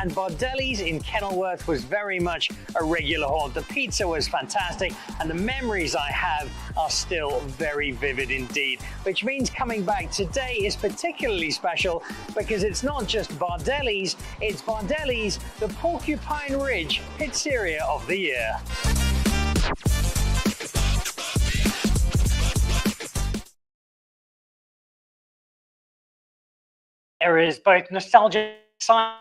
and Bardelli's in Kenilworth was very much a regular haunt. The pizza was fantastic, and the memories I have are still very vivid indeed, which means coming back today is particularly special because it's not just Bardelli's, it's Bardelli's, the Porcupine Ridge Pizzeria of the Year. There is both nostalgia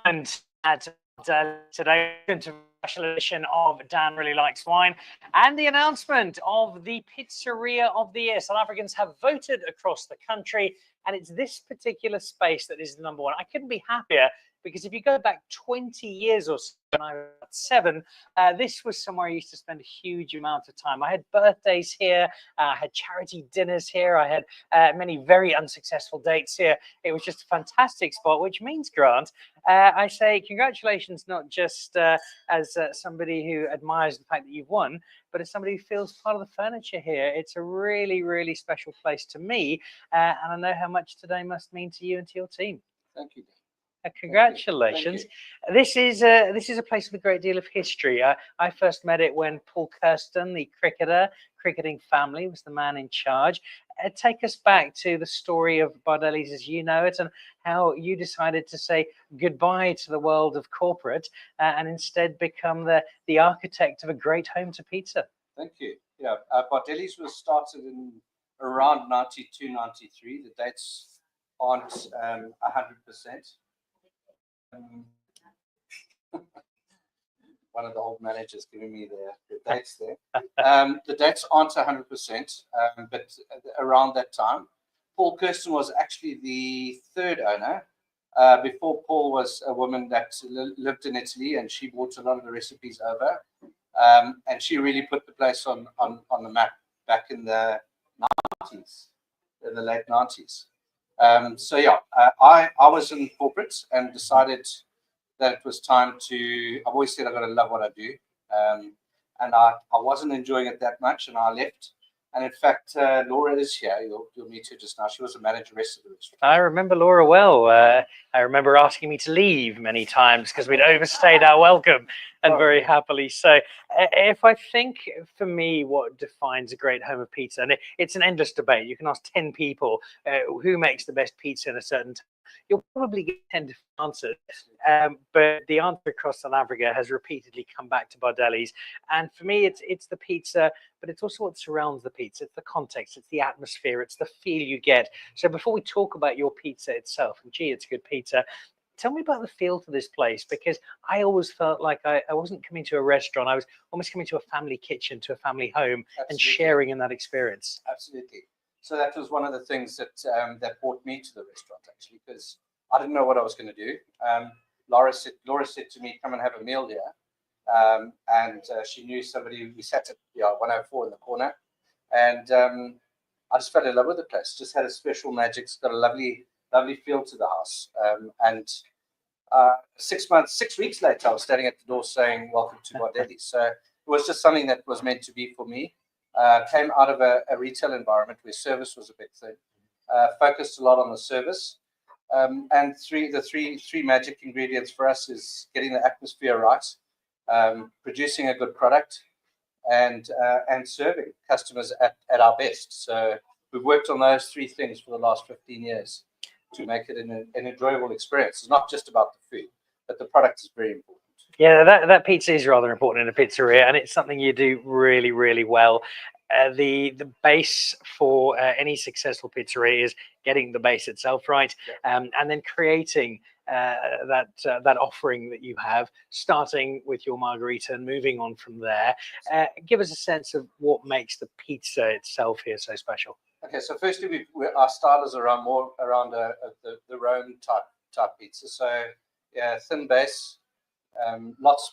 and at today to special edition of Dan Really Likes Wine and the announcement of the Pizzeria of the Year. South Africans have voted across the country, and it's this particular space that is the number one. I couldn't be happier because if you go back 20 years or so, when I was 7, this was somewhere I used to spend a huge amount of time. I had birthdays here, I had charity dinners here, I had many very unsuccessful dates here. It was just a fantastic spot, which means, Grant, I say congratulations, not just as somebody who admires the fact that you've won, but as somebody who feels part of the furniture here. It's a really, really special place to me, and I know how much today must mean to you and to your team. Thank you. Congratulations. This is a place with a great deal of history. I first met it when Paul Kirsten, the cricketing family, was the man in charge. Take us back to the story of Bardelli's as you know it, and how you decided to say goodbye to the world of corporate and instead become the architect of a great home to pizza. Thank you. Yeah, Bardelli's was started in around 92, 93. The dates aren't 100%. One of the old managers giving me the dates there. The dates aren't 100%, but around that time. Paul Kirsten was actually the third owner. Before Paul was a woman that lived in Italy, and she brought a lot of the recipes over. And she really put the place on the map back in the 90s, in the late 90s. So yeah, I was in corporate and decided that it was time to. I've always said I've got to love what I do, and I wasn't enjoying it that much, and I left. And in fact, Laura is here. You'll meet her just now. She was a manager rest of the restaurant. I remember Laura well. I remember asking me to leave many times because we'd overstayed our welcome, and very happily so. If I think for me what defines a great home of pizza, and it's an endless debate. You can ask 10 people who makes the best pizza in a certain time. You'll probably get 10 different answers, but the answer across South Africa has repeatedly come back to Bardelli's. And for me, it's the pizza, but it's also what surrounds the pizza. It's the context, it's the atmosphere, it's the feel you get. So before we talk about your pizza itself, and gee, it's good pizza, tell me about the feel to this place, because I always felt like I wasn't coming to a restaurant. I was almost coming to a family kitchen, to a family home. Absolutely. And sharing in that experience. Absolutely. So that was one of the things that that brought me to the restaurant, actually, because I didn't know what I was going to do. Laura said to me, "Come and have a meal here," and she knew somebody. We sat at 104 in the corner, and I just fell in love with the place. Just had a special magic. It's got a lovely feel to the house. And 6 weeks later, I was standing at the door saying, "Welcome to Bardelli." So it was just something that was meant to be for me. Came out of a retail environment where service was a big thing. Focused a lot on the service. And the three magic ingredients for us is getting the atmosphere right, producing a good product, and serving customers at our best. So we've worked on those 3 things for the last 15 years to make it an enjoyable experience. It's not just about the food, but the product is very important. Yeah, that pizza is rather important in a pizzeria, and it's something you do really, really well. The base for any successful pizzeria is getting the base itself right, and then creating that offering that you have, starting with your margarita and moving on from there. Give us a sense of what makes the pizza itself here so special. Okay, so firstly, our style is more around the Rome type pizza. So yeah, thin base.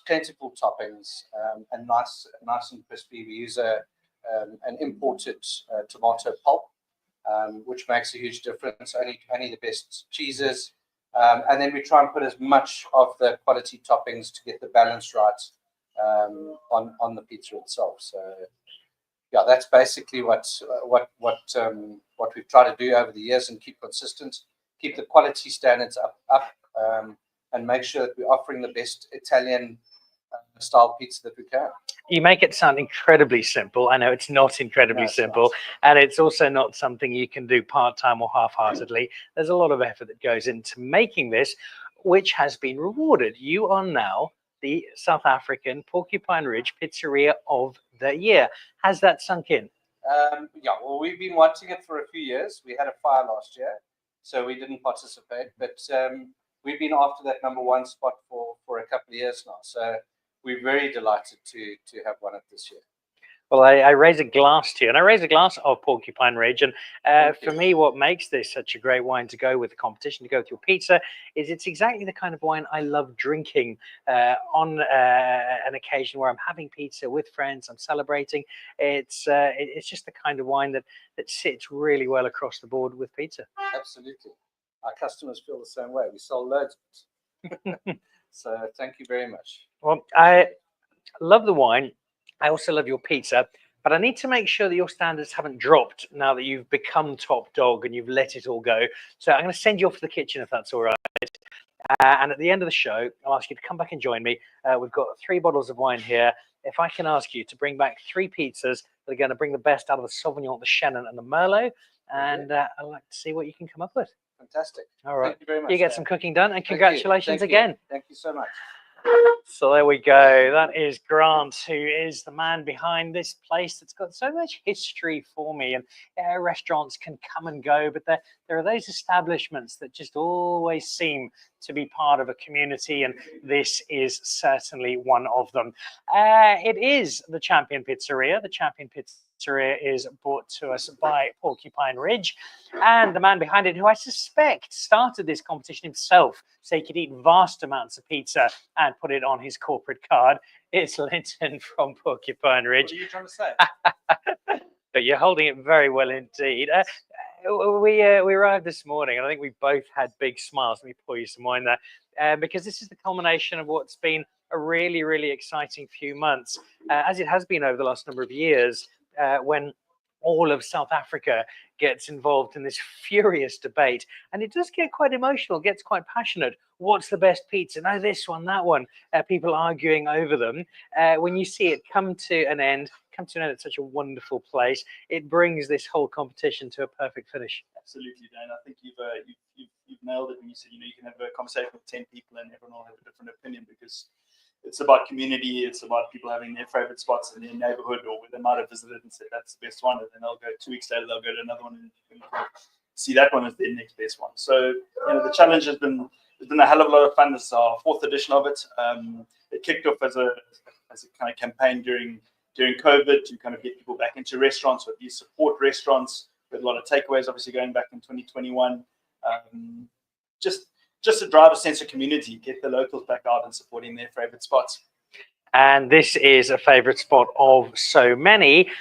Plentiful toppings, and nice and crispy. We use an imported tomato pulp, which makes a huge difference. Only the best cheeses, and then we try and put as much of the quality toppings to get the balance right on the pizza itself. So yeah, that's basically what we've tried to do over the years and keep consistent, keep the quality standards up. and make sure that we're offering the best Italian style pizza that we can. You make it sound incredibly simple. I know it's not incredibly simple, and it's also not something you can do part-time or half-heartedly. There's a lot of effort that goes into making this, which has been rewarded. You are now the South African Porcupine Ridge Pizzeria of the Year. Has that sunk in? Yeah, well, we've been wanting it for a few years. We had a fire last year, so we didn't participate, but we've been after that #1 spot for a couple of years now. So we're very delighted to have won it this year. Well, I raise a glass to you, and I raise a glass of Porcupine Ridge. And for me, what makes this such a great wine to go with the competition, to go with your pizza, is it's exactly the kind of wine I love drinking on an occasion where I'm having pizza with friends, I'm celebrating. It's just the kind of wine that sits really well across the board with pizza. Absolutely. Our customers feel the same way. We sell loads of it. So thank you very much. Well, I love the wine. I also love your pizza, but I need to make sure that your standards haven't dropped now that you've become top dog and you've let it all go. So I'm going to send you off to the kitchen if that's all right. And at the end of the show, I'll ask you to come back and join me. We've got 3 bottles of wine here. If I can ask you to bring back 3 pizzas that are going to bring the best out of the Sauvignon, the Chenin, and the Merlot, and I'd like to see what you can come up with. Fantastic. All right. Thank you very much. You get some cooking done, and congratulations again. Thank you so much. So there we go. That is Grant, who is the man behind this place that's got so much history for me. And restaurants can come and go, but there are those establishments that just always seem to be part of a community, and this is certainly one of them. It is the Champion Pizzeria. The Champion Pizzeria is brought to us by Porcupine Ridge, and the man behind it, who I suspect started this competition himself so he could eat vast amounts of pizza and put it on his corporate card, it's Linton from Porcupine Ridge. What are you trying to say? But you're holding it very well indeed. We arrived this morning, and I think we both had big smiles. Let me pour you some wine there, because this is the culmination of what's been a really, really exciting few months, as it has been over the last number of years, when all of South Africa gets involved in this furious debate, and it does get quite emotional, gets quite passionate. What's the best pizza? No, this one, that one. People arguing over them. When you see it come to an end at such a wonderful place, it brings this whole competition to a perfect finish. Absolutely, Dan. I think you've nailed it when you said, you can have a conversation with 10 people and everyone will have a different opinion, because it's about community. It's about people having their favorite spots in their neighborhood, or where they might have visited and said that's the best one, and then they'll go 2 weeks later, they'll go to another one and see that one as their next best one. So the challenge has been a hell of a lot of fun. This is our 4th edition of it. It kicked off as a kind of campaign during COVID to kind of get people back into restaurants, with these support restaurants, with a lot of takeaways obviously going back in 2021. Just to drive a sense of community, get the locals back out and supporting their favorite spots. And this is a favorite spot of so many.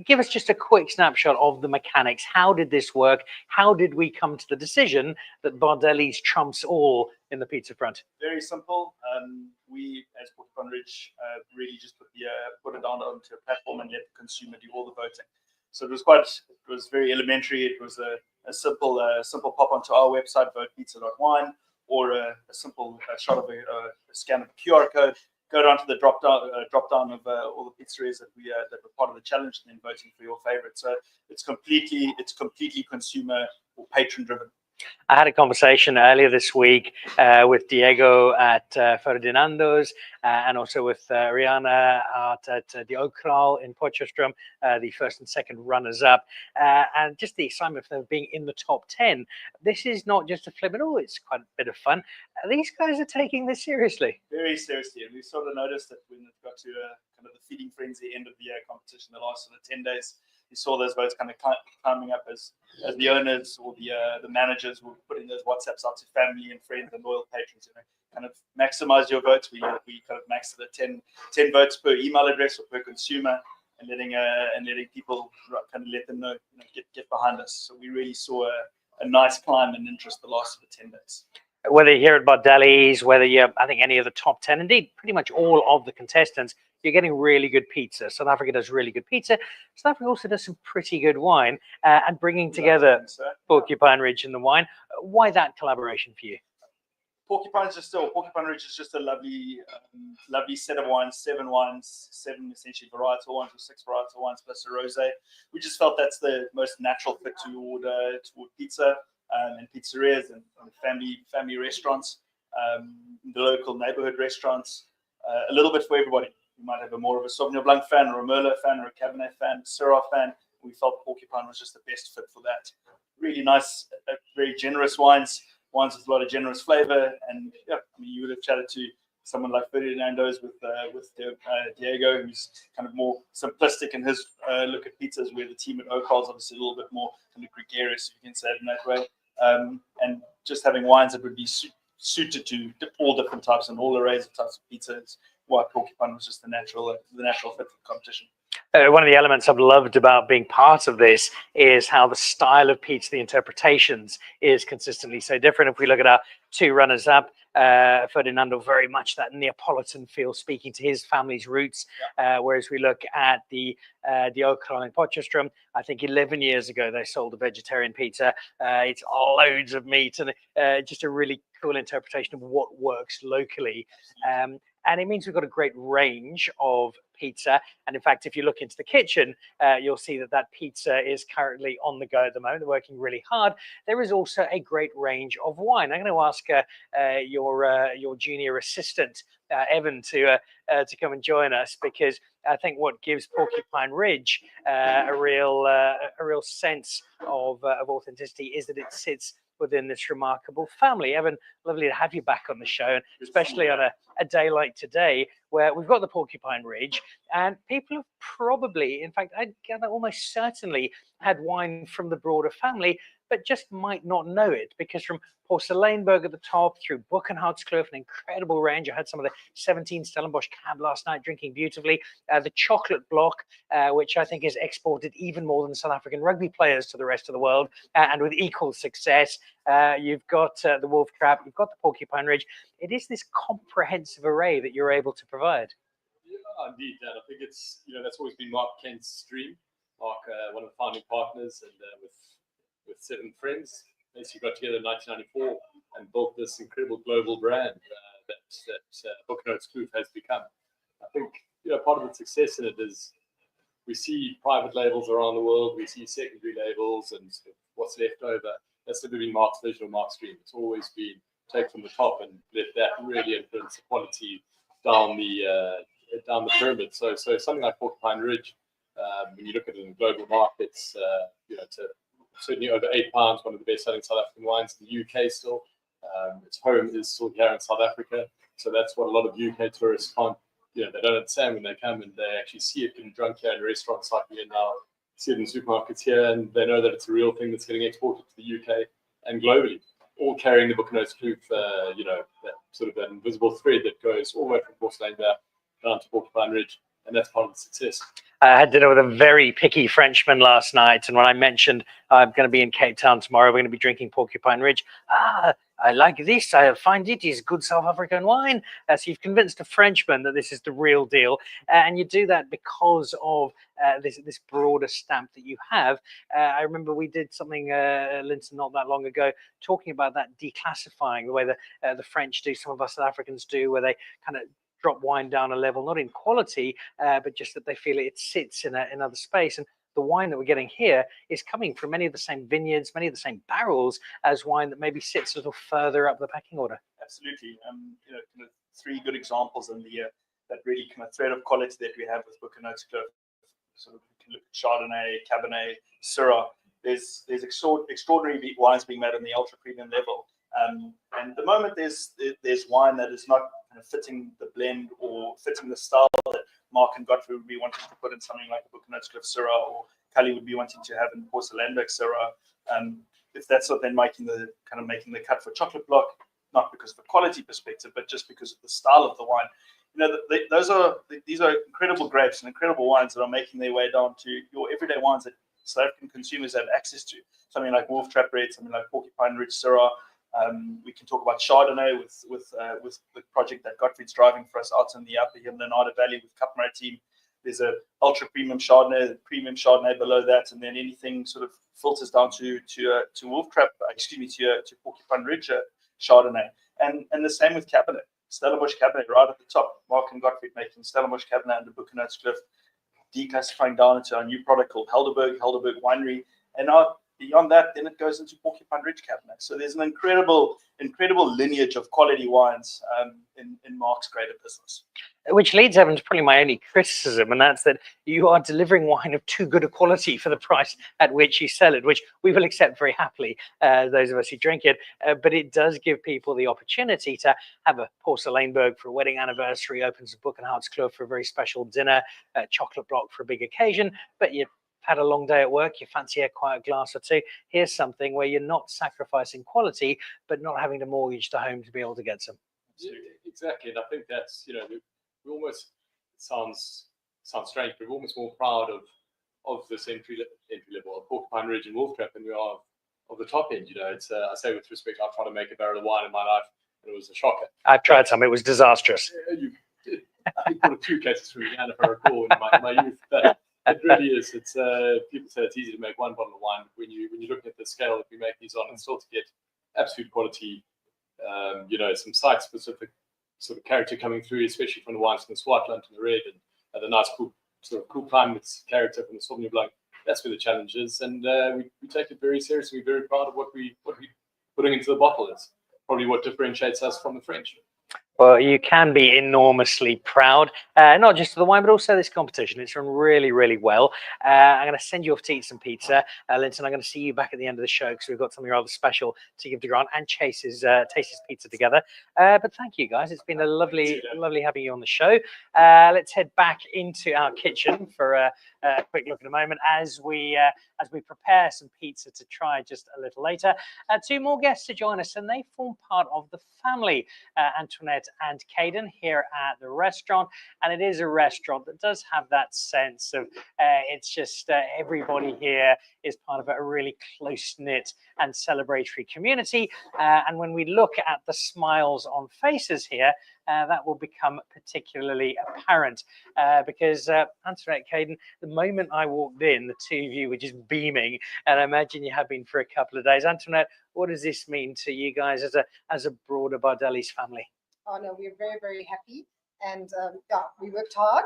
Give us just a quick snapshot of the mechanics. How did this work? How did we come to the decision that Bardelli's trumps all in the pizza front? Very simple. We, as Porcupine Ridge, really just put it down onto a platform and let the consumer do all the voting. So it was very elementary. It was a simple pop onto our website, votepizza.wine, or a simple shot of a scan of a QR code, go down to the drop down of all the pizzerias that were part of the challenge, and then voting for your favorite. So it's completely consumer or patron driven. I had a conversation earlier this week with Diego at Ferdinando's, and also with Rihanna at the Okral in Potchefstroom, the first and second runners-up, and just the excitement for them being in the top 10. This is not just a flip at all, it's quite a bit of fun. These guys are taking this seriously. Very seriously, and we sort of noticed that when it got to kind of the feeding frenzy end of the competition, the last sort of 10 days, you saw those votes kind of climbing up as the owners or the managers were putting those WhatsApps out to family and friends and loyal patrons. Kind of maximize your votes. We kind of maxed it at 10 votes per email address or per consumer, and letting people kind of let them know, get behind us. So we really saw a nice climb in interest the last 10 days. Whether you're here at Bardelli's, whether you're, I think, any of the top 10, indeed, pretty much all of the contestants, you're getting really good pizza. South Africa does really good pizza. South Africa also does some pretty good wine, and bringing together Porcupine Ridge and the wine. Why that collaboration for you? Porcupine Ridge is just a lovely set of wines, 7 wines, 7 essentially varietal wines, or 6 varietal wines plus a rosé. We just felt that's the most natural fit toward pizza and pizzerias and family restaurants, the local neighborhood restaurants, a little bit for everybody. You might have more of a Sauvignon Blanc fan, or a Merlot fan, or a Cabernet fan, Syrah fan. We felt Porcupine was just the best fit for that. Really nice, very generous wines with a lot of generous flavor. And yeah, I mean, you would have chatted to someone like Ferdinando's with Diego, who's kind of more simplistic in his look at pizzas, where the team at Oakhall's obviously a little bit more kind of gregarious, if you can say it in that way. And just having wines that would be suited to all different types and all arrays of types of pizzas, why Porcupine was just the natural fit for the competition. One of the elements I've loved about being part of this is how the style of pizza, the interpretations, is consistently so different. If we look at our 2 runners-up, Ferdinando, very much that Neapolitan feel, speaking to his family's roots. Whereas we look at the Oakhall in Potchefstroom, I think 11 years ago they sold a vegetarian pizza. It's loads of meat and just a really cool interpretation of what works locally. And it means we've got a great range of pizza. And in fact, if you look into the kitchen, you'll see that pizza is currently on the go at the moment. They're working really hard. There is also a great range of wine. I'm going to ask your junior assistant, Evan, to come and join us, because I think what gives Porcupine Ridge a real sense of authenticity is that it sits within this remarkable family. Evan, lovely to have you back on the show, and especially on a day like today, where we've got the Porcupine Ridge, and people have probably, in fact, I'd gather almost certainly, had wine from the broader family, but just might not know it, because from Porcelainberg at the top through Buchenholzkloof, an incredible range. I had some of the 17 Stellenbosch cab last night, drinking beautifully. The chocolate block, which I think is exported even more than South African rugby players to the rest of the world, and with equal success. You've got the Wolf Trap, you've got the Porcupine Ridge. It is this comprehensive array that you're able to provide. Yeah, indeed, Dan. I think it's, that's always been Mark Kent's dream. Mark, one of the founding partners, and with 7 friends, basically got together in 1994 and built this incredible global brand that Buchenholzkloof has become. I think part of the success in it is we see private labels around the world, we see secondary labels, and what's left over. That's never been Mark's vision or Mark's dream. It's always been take from the top and let that really influence the quality down the pyramid. So something like Porcupine Ridge, when you look at it in global markets, to certainly over £8, one of the best-selling South African wines in the UK still. Its home is still here in South Africa, so that's what a lot of UK tourists can't. They don't understand when they come and they actually see it getting drunk here in restaurants like we are now, see it in supermarkets here, and they know that it's a real thing that's getting exported to the UK and globally. All carrying the Buchenholzkloof, that sort of that invisible thread that goes all the way from Porcelainberg down to Porcupine Ridge, and that's part of the success. I had dinner with a very picky Frenchman last night, and when I mentioned I'm going to be in Cape Town tomorrow, we're going to be drinking Porcupine Ridge. I like this. I find it is good South African wine. So you've convinced a Frenchman that this is the real deal, and you do that because of this broader stamp that you have. I remember we did something, Linton, not that long ago, talking about that declassifying, the way the French do, some of us South Africans do, where they kind of drop wine down a level, not in quality, but just that they feel it sits in another space. And the wine that we're getting here is coming from many of the same vineyards, many of the same barrels as wine that maybe sits a little further up the pecking order. Absolutely. Kind of 3 good examples in the that really kind of thread of quality that we have with Buchenholzkloof. So we can look at Chardonnay, Cabernet, Syrah. There's extraordinary wines being made on the ultra premium level. And at the moment, there's wine that is not kind of fitting the blend or fitting the style that Mark and Godfrey would be wanting to put in something like a Buchenholzkloof Syrah, or Cully would be wanting to have in Porcelainberg Syrah. If that's what they're making the cut for chocolate block, not because of the quality perspective, but just because of the style of the wine. These are incredible grapes and incredible wines that are making their way down to your everyday wines that South African consumers have access to. Something like Wolf Trap Red, something like Porcupine Ridge Syrah. We can talk about Chardonnay with the project that Gottfried's driving for us out in the upper Leonardo Valley with Cupmare team. There's a ultra premium Chardonnay, premium Chardonnay below that, and then anything sort of filters down to Wolf Trap, to Porcupine Ridge Chardonnay. And the same with Cabernet. Stellenbosch Cabernet right at the top. Mark and Gottfried making Stellenbosch Cabernet under Buchenholzkloof, declassifying down into our new product called Helderberg Winery. And now beyond that, then it goes into Porcupine Ridge Cabernet. So there's an incredible lineage of quality wines in Mark's greater business. Which leads Evan to probably my only criticism, and that's that you are delivering wine of too good a quality for the price at which you sell it, which we will accept very happily, those of us who drink it. But it does give people the opportunity to have a Porcelainberg for a wedding anniversary, opens a Buchenholzkloof for a very special dinner, a chocolate block for a big occasion. But you've had a long day at work, you fancy a quiet glass or two. Here's something where you're not sacrificing quality, but not having to mortgage the home to be able to get some. Yeah, exactly, and I think that's, you know, we almost, it sounds strange, but we're almost more proud of this entry level of Porcupine Ridge and Wolf Trap than we are of the top end. You know, it's I say with respect, I've tried to make a barrel of wine in my life, and it was a shocker. I've tried some; it was disastrous. You did. I think one or two cases through Uganda, if I recall, in my youth. But it really is. It's people say it's easy to make one bottle of wine, but when you look at the scale that we make these on, and still to get absolute quality, you know, some site specific sort of character coming through, especially from the wines from the Swartland and the red, and the nice cool climates character from the Sauvignon Blanc. That's where the challenge is, and we take it very seriously. We're very proud of what we putting into the bottle. It's probably what differentiates us from the French. Well, you can be enormously proud, not just of the wine, but also this competition. It's run really, really well. I'm going to send you off to eat some pizza. Linton, I'm going to see you back at the end of the show because we've got something rather special to give to Grant and Chase's pizza together. But thank you, guys. It's been a lovely having you on the show. Let's head back into our kitchen for a quick look in a moment as we prepare some pizza to try just a little later. Two more guests to join us, and they form part of the family, Antoinette and Caden, here at the restaurant. And it is a restaurant that does have that sense of it's just everybody here is part of a really close-knit and celebratory community. And when we look at the smiles on faces here, that will become particularly apparent because Antoinette, Caden, the moment I walked in, the two of you were just beaming, and I imagine you have been for a couple of days. Antoinette, what does this mean to you guys as a broader Bardelli's family? Oh no, we're very, very happy, and yeah, we worked hard,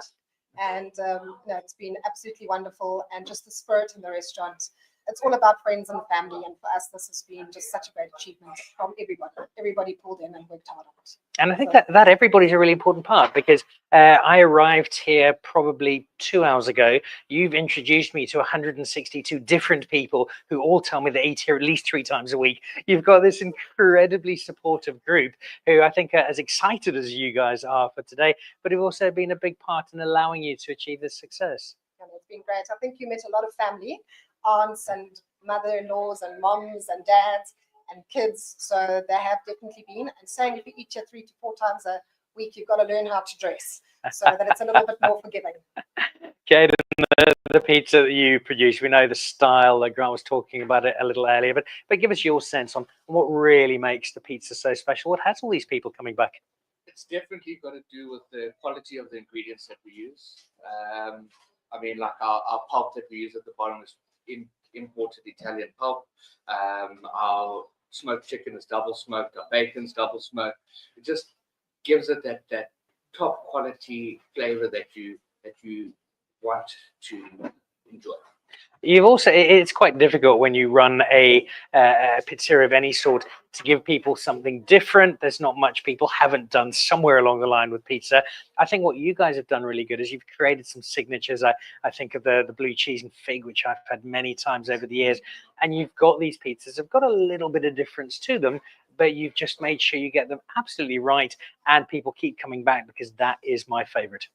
and no, it's been absolutely wonderful, and just the spirit in the restaurant. It's all about friends and family, and for us, this has been just such a great achievement from everybody. Everybody pulled in and worked hard on it. And I think that everybody's a really important part because I arrived here probably 2 hours ago. You've introduced me to 162 different people who all tell me they eat here at least 3 times a week. You've got this incredibly supportive group who I think are as excited as you guys are for today, but have also been a big part in allowing you to achieve this success. And it's been great. I think you met a lot of family, aunts and mother-in-laws and moms and dads and kids, so they have definitely been. And saying if you eat here 3 to 4 times a week, you've got to learn how to dress so that it's a little bit more forgiving. Caden, the pizza that you produce, we know the style, like Grant was talking about it a little earlier, but give us your sense on what really makes the pizza so special. What has all these people coming back? It's definitely got to do with the quality of the ingredients that we use. I mean, like our pulp that we use at the bottom is imported Italian pulp. Our smoked chicken is double smoked. Our bacon's double smoked. It just gives it that top quality flavor that you want to enjoy. You've also, it's quite difficult when you run a pizzeria of any sort to give people something different. There's not much people haven't done somewhere along the line with pizza. I think what you guys have done really good is you've created some signatures. I think of the blue cheese and fig, which I've had many times over the years. And you've got these pizzas have got a little bit of difference to them, but you've just made sure you get them absolutely right. And people keep coming back because that is my favorite.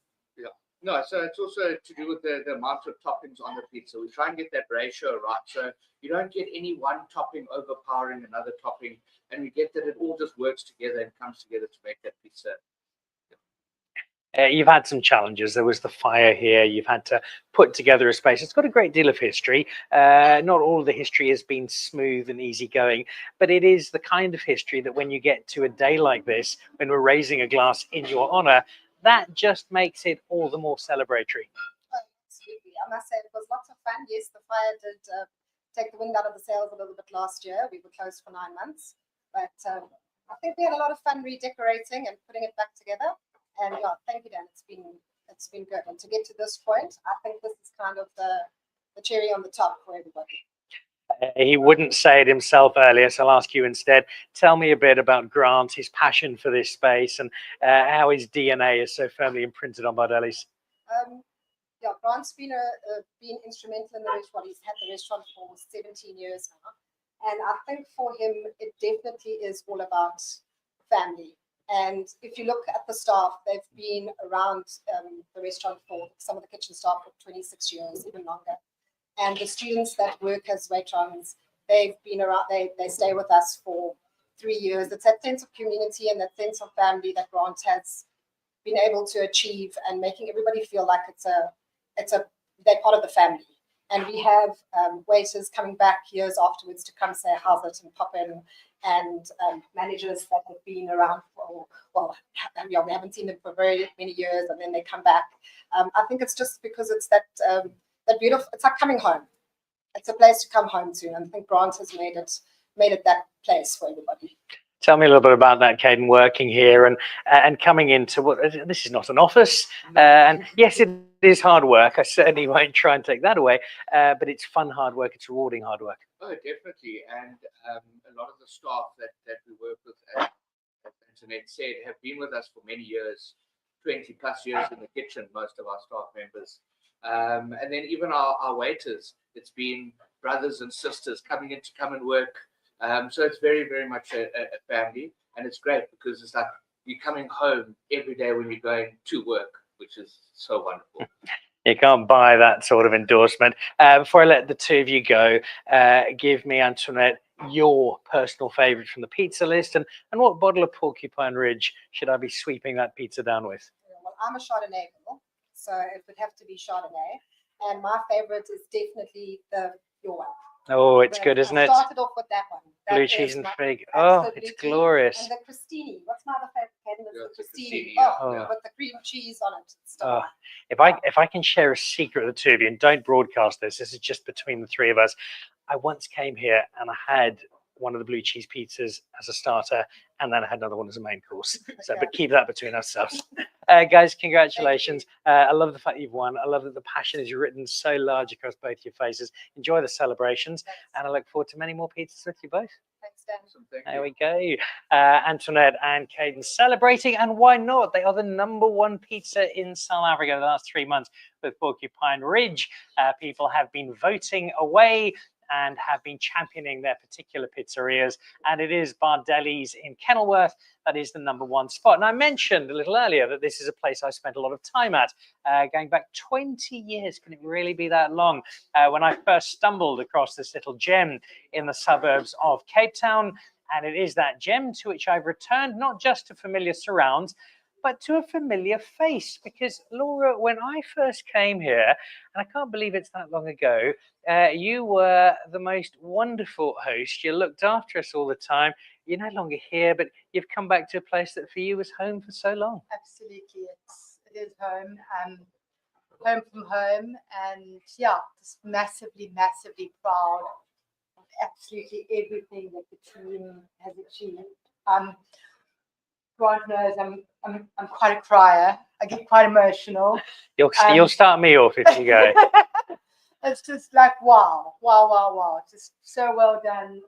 No, so it's also to do with the amount of toppings on the pizza. We try and get that ratio right. So you don't get any one topping overpowering another topping, and we get that it all just works together and comes together to make that pizza. You've had some challenges. There was the fire here. You've had to put together a space. It's got a great deal of history. Not all of the history has been smooth and easygoing, but it is the kind of history that when you get to a day like this, when we're raising a glass in your honor, that just makes it all the more celebratory. Oh, absolutely. I must say it was lots of fun. Yes, the fire did take the wind out of the sails a little bit last year. We were closed for 9 months, but I think we had a lot of fun redecorating and putting it back together. And yeah, thank you, Dan. It's been good. And to get to this point, I think this is kind of the cherry on the top for everybody. He wouldn't say it himself earlier, so I'll ask you instead. Tell me a bit about Grant, his passion for this space, and how his DNA is so firmly imprinted on Bardelli's. Yeah, Grant's been instrumental in the restaurant. He's had the restaurant for 17 years now. And I think for him, it definitely is all about family. And if you look at the staff, they've been around the restaurant for some of the kitchen staff for 26 years, even longer. And the students that work as waitrons, they've been around, they stay with us for 3 years. It's that sense of community and that sense of family that Grant has been able to achieve, and making everybody feel like they're part of the family. And we have waiters coming back years afterwards to come say how's it and pop in, and managers that have been around for, well, yeah, we haven't seen them for very many years, and then they come back. I think it's just because it's that beautiful, it's like coming home. It's a place to come home to, and I think Grant has made it that place for everybody. Tell me a little bit about that, Caden, working here and coming into what this is not an office. And yes, it is hard work. I certainly won't try and take that away. But it's fun, hard work. It's rewarding, hard work. Oh, definitely. And a lot of the staff that we work with, as Antoinette said, have been with us for many years, 20 plus years in the kitchen, most of our staff members. And then even our waiters, it's been brothers and sisters coming in to come and work. So it's very, very much a family, and it's great because it's like you're coming home every day when you're going to work, which is so wonderful. You can't buy that sort of endorsement. Before I let the two of you go, give me, Antoinette, your personal favourite from the pizza list, and what bottle of Porcupine Ridge should I be sweeping that pizza down with? Well, I'm a Chardonnay girl, so it would have to be Chardonnay. And my favourite is definitely your one. Oh, it's good, isn't it? I started off with that one. Blue cheese and fig. Oh, it's glorious. And the crostini. What's my other favorite? The crostini. Oh, with the cream cheese on it. Oh, if I can share a secret with the two of you, and don't broadcast this, this is just between the three of us. I once came here and I had one of the blue cheese pizzas as a starter, and then I had another one as a main course. So, but keep that between ourselves. Guys, congratulations. I love the fact you've won. I love that the passion is written so large across both your faces. Enjoy the celebrations, and I look forward to many more pizzas with you both. Thanks, Dan. There we go. Antoinette and Caden celebrating, and why not? They are the #1 pizza in South Africa the last 3 months with Porcupine Ridge. People have been voting away and have been championing their particular pizzerias, and it is Bardelli's in Kenilworth that is the #1 spot. And I mentioned a little earlier that this is a place I spent a lot of time at, going back 20 years. Can it really be that long? When I first stumbled across this little gem in the suburbs of Cape Town, and it is that gem to which I've returned, not just to familiar surrounds, but to a familiar face. Because Laura, when I first came here, and I can't believe it's that long ago, you were the most wonderful host. You looked after us all the time. You're no longer here, but you've come back to a place that for you was home for so long. Absolutely, it is home, home from home, and yeah, just massively proud of absolutely everything that the team has achieved. Grant knows I'm quite a crier. I get quite emotional. You'll start me off if you go. It's just like wow. Just so well done,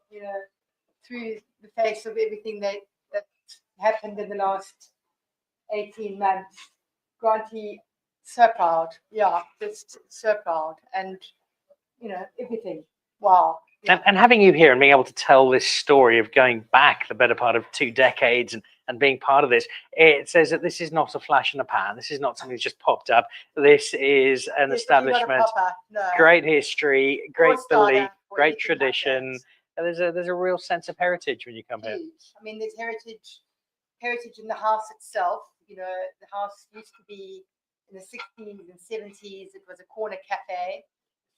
through the face of everything that happened in the last 18 months. Granty, so proud. Yeah, just so proud. And everything. Wow. Yeah. And having you here and being able to tell this story of going back the better part of 2 decades and being part of this, it says that this is not a flash in the pan. This is not something that's just popped up. This is an establishment, great history, great belief, great tradition. There's a real sense of heritage when you come here. I mean, there's heritage in the house itself. The house used to be in the 60s and 70s. It was a corner cafe.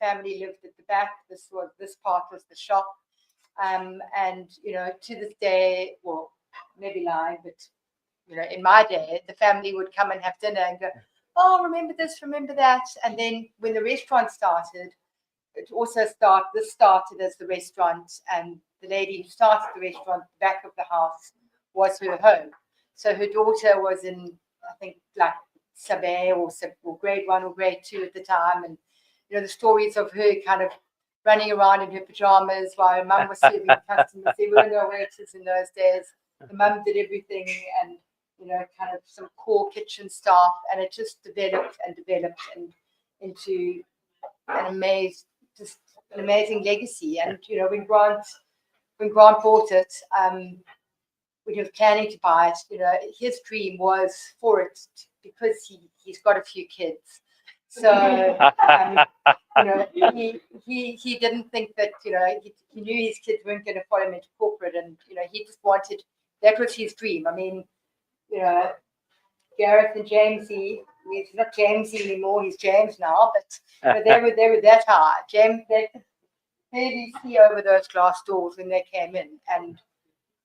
Family lived at the back. This part was the shop. And to this day, well, maybe lying, but in my day, the family would come and have dinner and go, oh, remember this, remember that. And then when the restaurant started, this started as the restaurant, and the lady who started the restaurant, the back of the house, was her home. So her daughter was in, I think, like Sabe or grade 1 or grade 2 at the time. And, you know, the stories of her kind of running around in her pajamas while her mum was serving customers. There were no waiters in those days. The mum did everything and, you know, kind of some core kitchen staff. And it just developed and into an amazing legacy. And, you know, when Grant bought it, when he was planning to buy it, you know, his dream was for it because he's got a few kids. So, you know, he didn't think that, you know, he knew his kids weren't going to follow him into corporate, and, you know, he just wanted, that was his dream. I mean, you know, Gareth and Jamesy, he's not Jamesy anymore, he's James now, but you know, they were that high. James, they could barely see over those glass doors when they came in, and,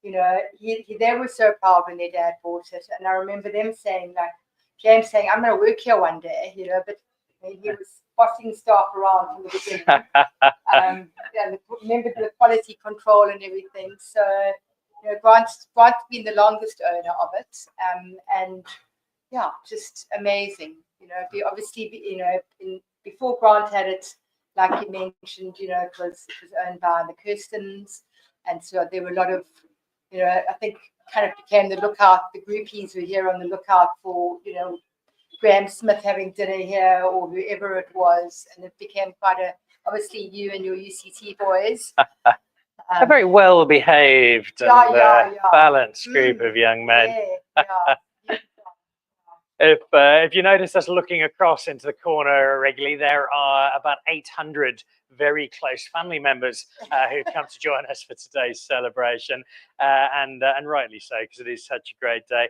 you know, they were so proud when their dad bought it. And I remember them saying, like, James saying, I'm going to work here one day, you know, but he was bossing staff around from the beginning. And remember the quality control and everything. So, you know, Grant's been the longest owner of it. And yeah, just amazing. You know, obviously, you know, before Grant had it, like you mentioned, you know, it was owned by the Kirstens. And so there were a lot of, you know, I think kind of became the lookout, the groupies were here on the lookout for, you know, Graham Smith having dinner here or whoever it was. And it became quite obviously you and your UCT boys. A very well behaved and balanced group of young men. If you notice us looking across into the corner regularly, there are about 800 very close family members who've come to join us for today's celebration, and rightly so, because it is such a great day.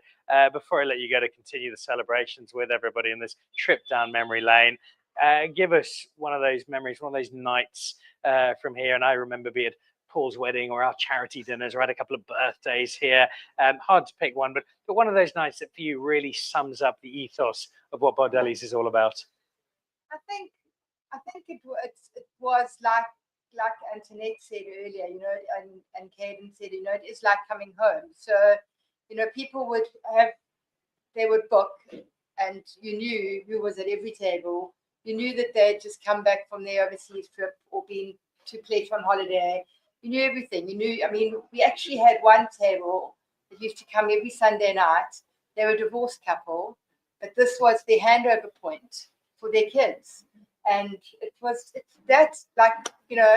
Before I let you go to continue the celebrations with everybody in this trip down memory lane, give us one of those memories, one of those nights from here. And I remember be it Paul's wedding or our charity dinners, or had a couple of birthdays here. Hard to pick one, but one of those nights that for you really sums up the ethos of what Bardelli's is all about. I think it was like Antoinette said earlier, you know, and Caden said, you know, it is like coming home. So, you know, people they would book, and you knew who was at every table. You knew that they'd just come back from their overseas trip or been to Pledge on holiday. You knew everything. You knew, I mean, we actually had one table that used to come every Sunday night. They were a divorced couple, but this was their handover point for their kids. And it's that, like, you know,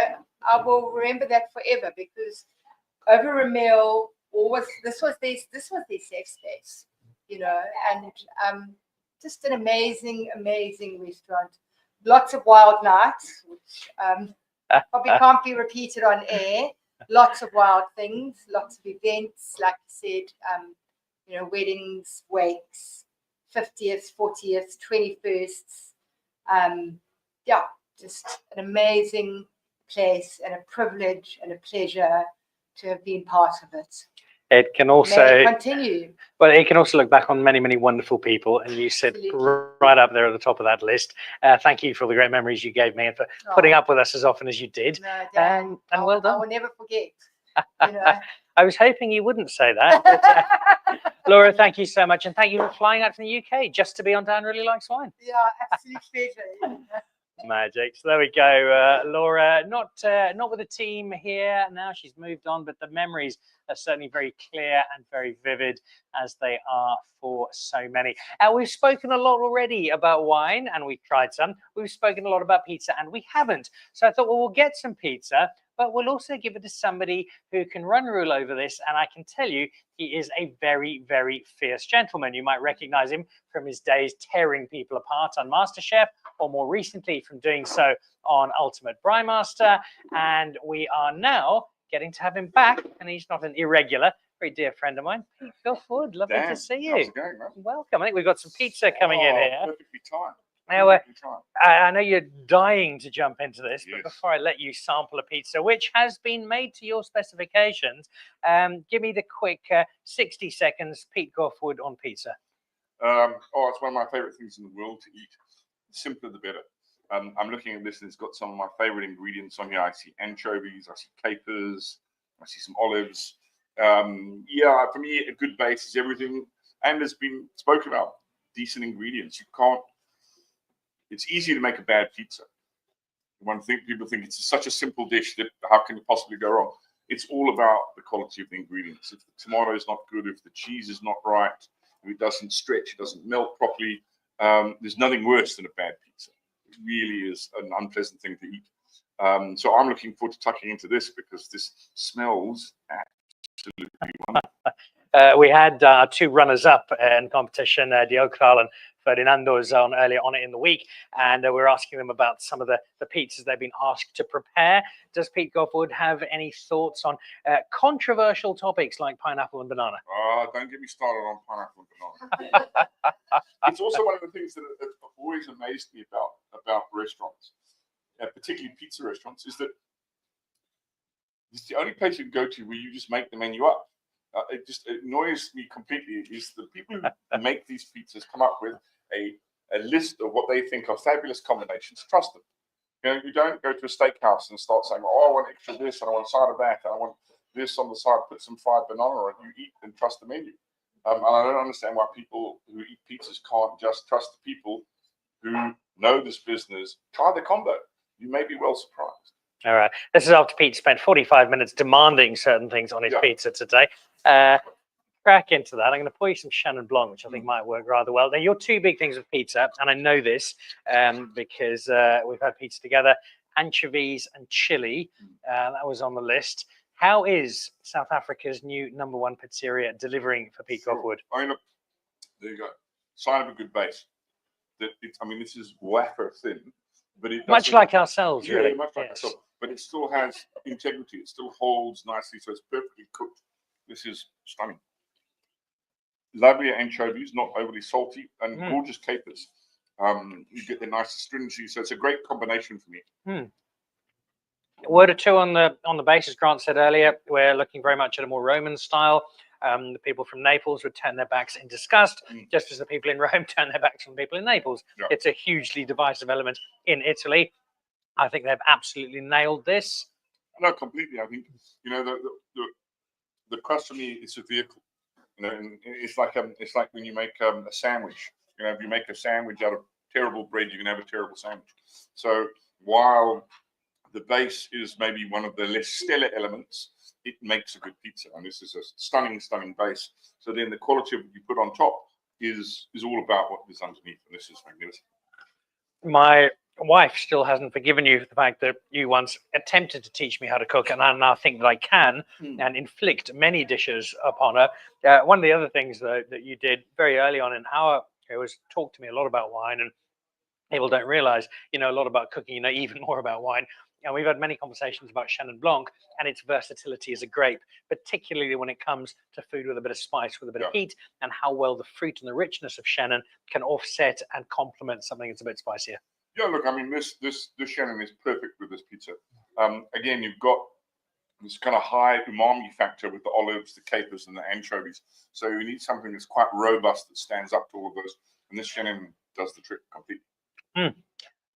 I will remember that forever, because over a meal, this was their safe space, you know, and just an amazing restaurant. Lots of wild nights, which probably can't be repeated on air. Lots of wild things, lots of events, like you said, you know, weddings, wakes, 50th, 40th, 21st. Yeah, just an amazing place and a privilege and a pleasure to have been part of it. It can also continue. Well, it can also look back on many, many wonderful people, and you sit right up there at the top of that list. Thank you for the great memories you gave me and for putting up with us as often as you did. No, and well done. I will never forget. You know. I was hoping you wouldn't say that. But, Laura, thank you so much, and thank you for flying out from the UK just to be on Dan Really Likes Wine. Yeah, absolute pleasure. Magic. So there we go, Laura. Not with the team here now. She's moved on, but the memories are certainly very clear and very vivid, as they are for so many. We've spoken a lot already about wine, and we've tried some. We've spoken a lot about pizza, and we haven't. So I thought, well, we'll get some pizza, but we'll also give it to somebody who can run rule over this. And I can tell you, he is a very, very fierce gentleman. You might recognize him from his days tearing people apart on MasterChef, or more recently from doing so on Ultimate Brewmaster. And we are now getting to have him back, and he's not an irregular, very dear friend of mine. Pete Gilford, lovely to see you. How's it going, man? Welcome. I think we've got some pizza coming in here. Perfectly timed. Now, I know you're dying to jump into this, but before I let you sample a pizza, which has been made to your specifications, give me the quick 60 seconds, Pete Gilford on pizza. It's one of my favorite things in the world to eat. The simpler, the better. I'm looking at this, and it's got some of my favorite ingredients on here. I see anchovies, I see capers, I see some olives. Yeah, for me, a good base is everything, and there's been spoken about decent ingredients. You can't. It's easy to make a bad pizza. People think it's such a simple dish that how can you possibly go wrong? It's all about the quality of the ingredients. If the tomato is not good, if the cheese is not right, if it doesn't stretch, it doesn't melt properly, there's nothing worse than a bad pizza. It really is an unpleasant thing to eat. So I'm looking forward to tucking into this because this smells absolutely wonderful. We had two runners-up in competition, Diokral and Ferdinando's on earlier on in the week, and we're asking them about some of the pizzas they've been asked to prepare. Does Pete Goffwood have any thoughts on controversial topics like pineapple and banana? Don't get me started on pineapple and banana. It's also one of the things that have always amazed me about restaurants, particularly pizza restaurants, is that it's the only place you can go to where you just make the menu up. It just annoys me completely. Is the people who make these pizzas come up with a list of what they think are fabulous combinations. Trust them. You know, you don't go to a steakhouse and start saying, "Oh, I want extra this, and I want a side of that, and I want this on the side. Put some fried banana on it." You eat and trust the menu. And I don't understand why people who eat pizzas can't just trust the people who know this business. Try the combo. You may be well surprised. All right. This is after Pete spent 45 minutes demanding certain things on his pizza today. Crack into that. I'm going to pour you some Chenin Blanc, which I think might work rather well. Now, your two big things with pizza, and I know this because we've had pizza together, anchovies and chili. That was on the list. How is South Africa's new #1 pizzeria delivering for Pete Goffwood? There you go. Sign of a good base. I mean, this is wafer thin, but it much like ourselves, really. Yeah, much like ourselves. But it still has integrity. It still holds nicely, so it's perfectly cooked. This is stunning. Lovely anchovies, not overly salty, and gorgeous capers. You get the nice astringency, so it's a great combination for me. A word or two on the basis. Grant said earlier, we're looking very much at a more Roman style. The people from Naples would turn their backs in disgust, just as the people in Rome turn their backs on people in Naples. Yeah. It's a hugely divisive element in Italy. I think they've absolutely nailed this. No, completely. I think the crust for me is a vehicle. You know, and it's like when you make a sandwich. You know, if you make a sandwich out of terrible bread, you can have a terrible sandwich. So while the base is maybe one of the less stellar elements, it makes a good pizza, and this is a stunning base. So then the quality of what you put on top is all about what is underneath, and this is magnificent. My wife still hasn't forgiven you for the fact that you once attempted to teach me how to cook, and I now think that I can and inflict many dishes upon her. One of the other things though that you did very early on in our it was talk to me a lot about wine, and people don't realize you know a lot about cooking, you know even more about wine. And we've had many conversations about Chenin Blanc and its versatility as a grape, particularly when it comes to food with a bit of spice, with a bit of heat, and how well the fruit and the richness of Chenin can offset and complement something that's a bit spicier. Yeah, look, I mean, this Chenin is perfect with this pizza. Again, you've got this kind of high umami factor with the olives, the capers, and the anchovies. So you need something that's quite robust that stands up to all of those. And this Chenin does the trick completely.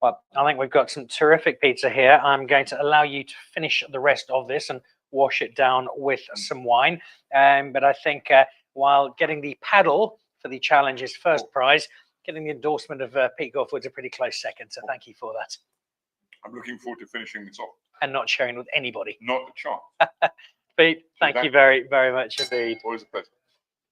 Well, I think we've got some terrific pizza here. I'm going to allow you to finish the rest of this and wash it down with some wine. But I think while getting the paddle for the challenge's first prize, getting the endorsement of Pete Goffwood's a pretty close second. So thank you for that. I'm looking forward to finishing this off. And not sharing with anybody. Not a chance. Pete, thank you very, very much indeed. Always a pleasure.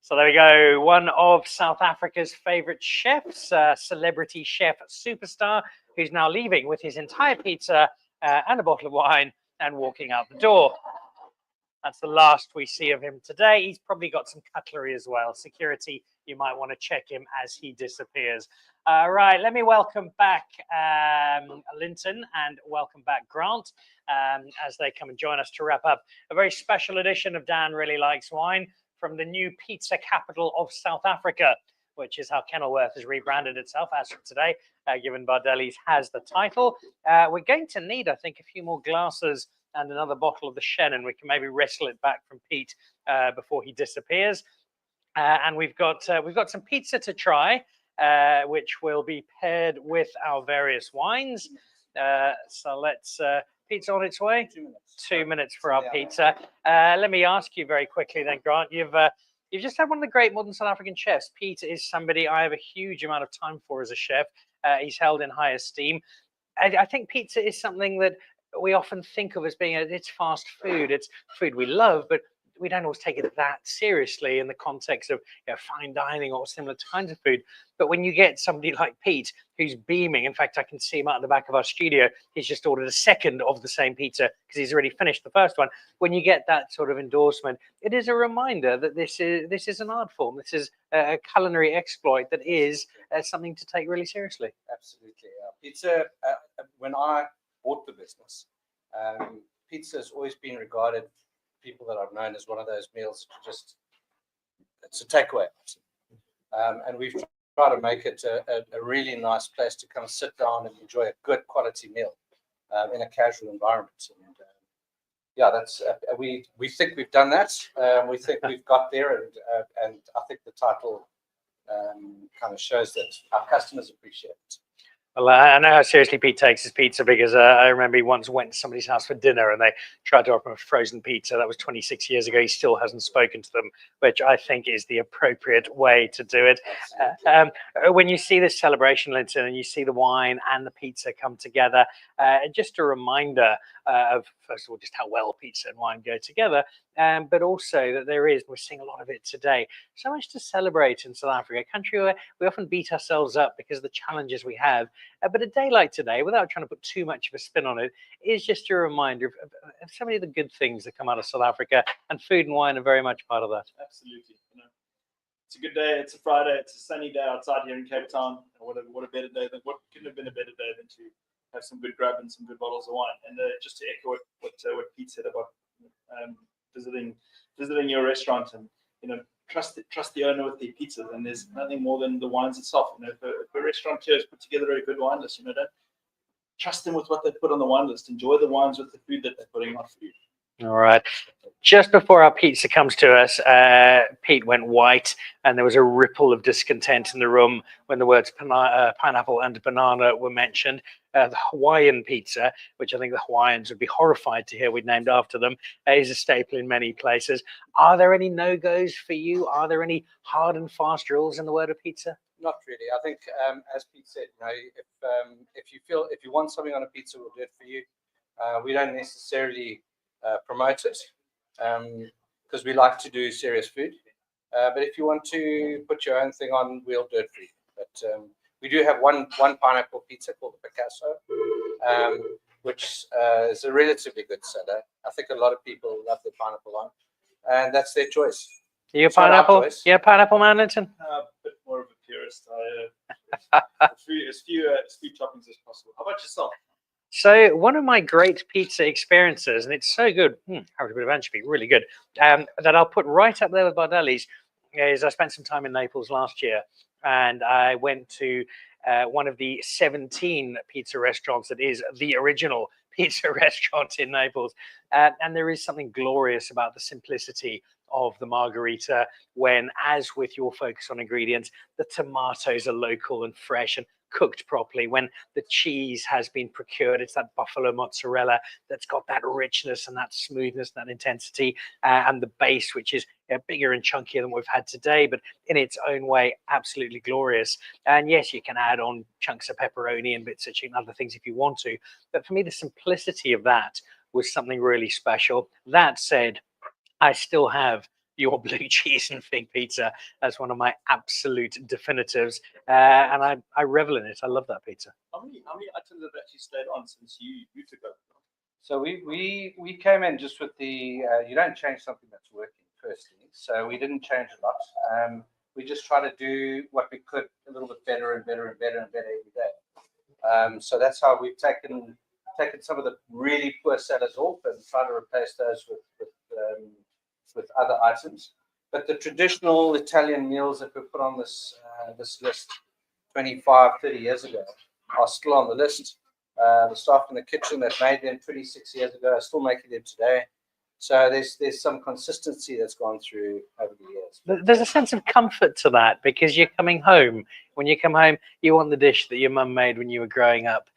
So there we go. One of South Africa's favorite chefs, celebrity chef superstar, who's now leaving with his entire pizza and a bottle of wine and walking out the door. That's the last we see of him today. He's probably got some cutlery as well. Security, you might want to check him as he disappears. Right, let me welcome back Linton and welcome back Grant as they come and join us to wrap up a very special edition of Dan Really Likes Wine from the new pizza capital of South Africa, which is how Kenilworth has rebranded itself as of today, given Bardelli's has the title. We're going to need, I think, a few more glasses and another bottle of the Chenin. We can maybe wrestle it back from Pete before he disappears. And we've got some pizza to try, which will be paired with our various wines. So let's, pizza on its way? 2 minutes. 2 minutes for our Yeah. pizza. Let me ask you very quickly then, Grant. You've just had one of the great modern South African chefs. Pete is somebody I have a huge amount of time for as a chef. He's held in high esteem. I think pizza is something that we often think of as being it's fast food. It's food we love, but we don't always take it that seriously in the context of fine dining or similar kinds of food. But when you get somebody like Pete who's beaming, in fact, I can see him out the back of our studio. He's just ordered a second of the same pizza because he's already finished the first one. When you get that sort of endorsement, it is a reminder that this is an art form. This is a culinary exploit that is something to take really seriously. Absolutely. Pizza, when I bought the business, pizza has always been regarded, people that I've known, as one of those meals that it's a takeaway. And we've tried to make it a really nice place to come sit down and enjoy a good quality meal in a casual environment. And that's we think we've done that. We think we've got there, and I think the title kind of shows that our customers appreciate it. Well, I know how seriously Pete takes his pizza because I remember he once went to somebody's house for dinner and they tried to offer him a frozen pizza. That was 26 years ago. He still hasn't spoken to them, which I think is the appropriate way to do it. When you see this celebration, Linton, and you see the wine and the pizza come together, just a reminder of, first of all, just how well pizza and wine go together, but also that we're seeing a lot of it today, so much to celebrate in South Africa, a country where we often beat ourselves up because of the challenges we have. But a day like today, without trying to put too much of a spin on it, is just a reminder of so many of the good things that come out of South Africa, and food and wine are very much part of that. Absolutely. It's a good day. It's a Friday. It's a sunny day outside here in Cape Town. What a better day than what couldn't have been a better day than to have some good grub and some good bottles of wine. And just to echo what Pete said about visiting your restaurant, and trust the owner with their pizzas, and there's nothing more than the wines itself. If a restaurateur has put together a good wine list, don't trust them with what they put on the wine list. Enjoy the wines with the food that they're putting on food. All right. Just before our pizza comes to us, Pete went white, and there was a ripple of discontent in the room when the words pineapple and banana were mentioned. The Hawaiian pizza, which I think the Hawaiians would be horrified to hear we'd named after them, is a staple in many places. Are there any no-goes for you? Are there any hard and fast rules in the world of pizza? Not really. I think, as Pete said, if you want something on a pizza, we'll do it for you. We don't necessarily promote it because we like to do serious food. But if you want to put your own thing on, we'll do it for you. But we do have one pineapple pizza called the Picasso, which is a relatively good seller. I think a lot of people love the pineapple on, and that's their choice. You a pineapple? Yeah, pineapple man, Linton? A bit more of a purist. As few toppings as possible. How about yourself? So one of my great pizza experiences, and it's so good, how a bit of anchovy, really good, that I'll put right up there with Bardelli's, is I spent some time in Naples last year, and I went to one of the 17 pizza restaurants that is the original pizza restaurant in Naples. And there is something glorious about the simplicity of the margarita when, as with your focus on ingredients, the tomatoes are local and fresh and cooked properly, when the cheese has been procured. It's that buffalo mozzarella that's got that richness and that smoothness, that intensity, and the base, which is bigger and chunkier than we've had today, but in its own way, absolutely glorious. And yes, you can add on chunks of pepperoni and bits of chicken, other things if you want to. But for me, the simplicity of that was something really special. That said, I still have your blue cheese and fig pizza as one of my absolute definitives, and I revel in it. I love that pizza. How many items have actually stayed on since you took over? So we came in just with the you don't change something that's working firstly, so we didn't change a lot. We just try to do what we could a little bit better and better and better and better every day. So that's how we've taken some of the really poor sellers off and try to replace those with other items. But the traditional Italian meals that were put on this list 25, 30 years ago are still on the list. The staff in the kitchen that made them 26 years ago are still making them today. So there's some consistency that's gone through over the years. There's a sense of comfort to that because you're coming home. When you come home, you want the dish that your mum made when you were growing up.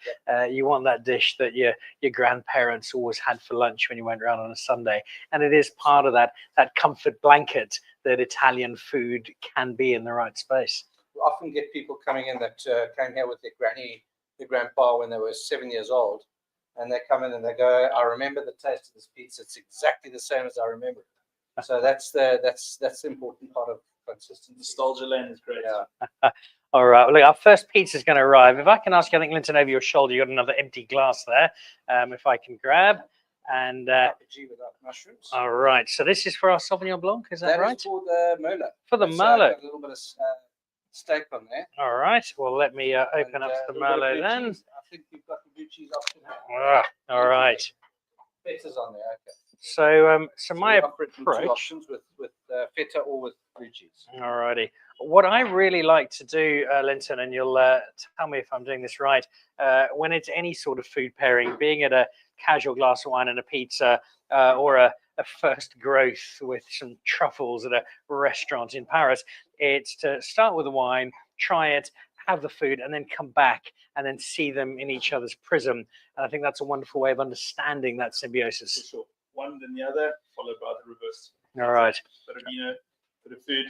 You want that dish that your grandparents always had for lunch when you went around on a Sunday. And it is part of that comfort blanket that Italian food can be in the right space. We often get people coming in that came here with their grandpa when they were 7 years old. And they come in and they go, I remember the taste of this pizza. It's exactly the same as I remember it. So that's the important part of consistency. Nostalgia lane is great. Yeah. All right. Well, look, our first pizza is going to arrive. If I can ask you, I think, Linton, over your shoulder, you got another empty glass there. If I can grab. And without mushrooms. All right. So this is for our Sauvignon Blanc. Is that right? That is for the Merlot. For the Merlot. Merlot. A little bit of steak on there. All right. Well, let me open up the Merlot then. I think you've got the blue cheese option there. All right. Feta's on there. So, Okay. my we offer it in two approach. options with feta or with blue cheese. All righty. What I really like to do, Linton, and you'll tell me if I'm doing this right, when it's any sort of food pairing, being it a casual glass of wine and a pizza, or a first growth with some truffles at a restaurant in Paris, it's to start with the wine, try it, have the food, and then come back and then see them in each other's prism. And I think that's a wonderful way of understanding that symbiosis. For sure. One then the other, followed by the reverse. All right. Bit of vino, bit of food,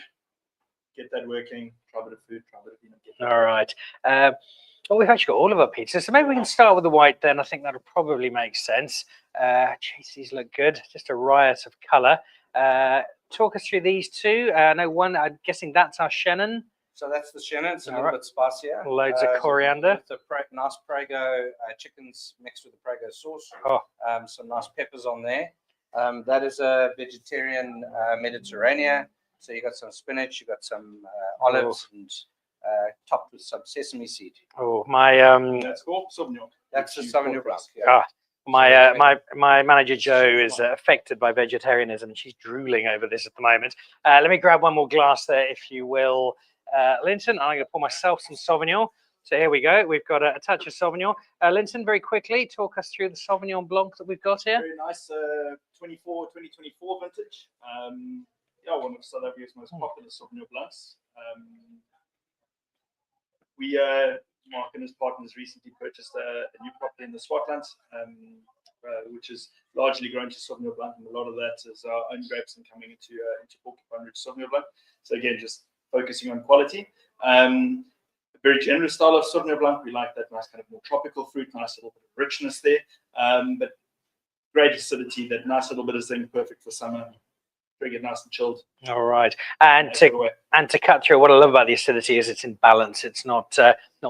get that working. Try a bit of food, try a bit of vino. All right. Well, we've actually got all of our pizzas, so maybe we can start with the white then. I think that'll probably make sense. Geez, these look good. Just a riot of colour. Talk us through these two. I know one, I'm guessing that's our Shannon. So that's the Shannon. It's a All little right. bit spicier. Loads of coriander. With the nice Prego chickens mixed with the Prego sauce. Oh. Some nice peppers on there. That is a vegetarian Mediterranean. So you got some spinach, you got some olives, and topped with some sesame seed. Oh, my That's cool. Sauvignon. That's the Sauvignon Blanc. my manager Jo is affected by vegetarianism, and she's drooling over this at the moment. Let me grab one more glass there, if you will, Linton. I'm going to pour myself some Sauvignon. So here we go. We've got a touch of Sauvignon. Linton, very quickly, talk us through the Sauvignon Blanc that we've got here. Very nice 2024 vintage. One of South Africa's most popular Sauvignon Blancs. Mark and his partners recently purchased a new property in the Swartland, which is largely grown to Sauvignon Blanc, and a lot of that is our own grapes and coming into Porcupine Ridge Sauvignon Blanc. So again, just focusing on quality. A very generous style of Sauvignon Blanc. We like that nice kind of more tropical fruit, nice little bit of richness there, but great acidity, that nice little bit of zing, perfect for summer. Drink it nice and chilled. All right, and to cut through, what I love about the acidity is it's in balance. It's not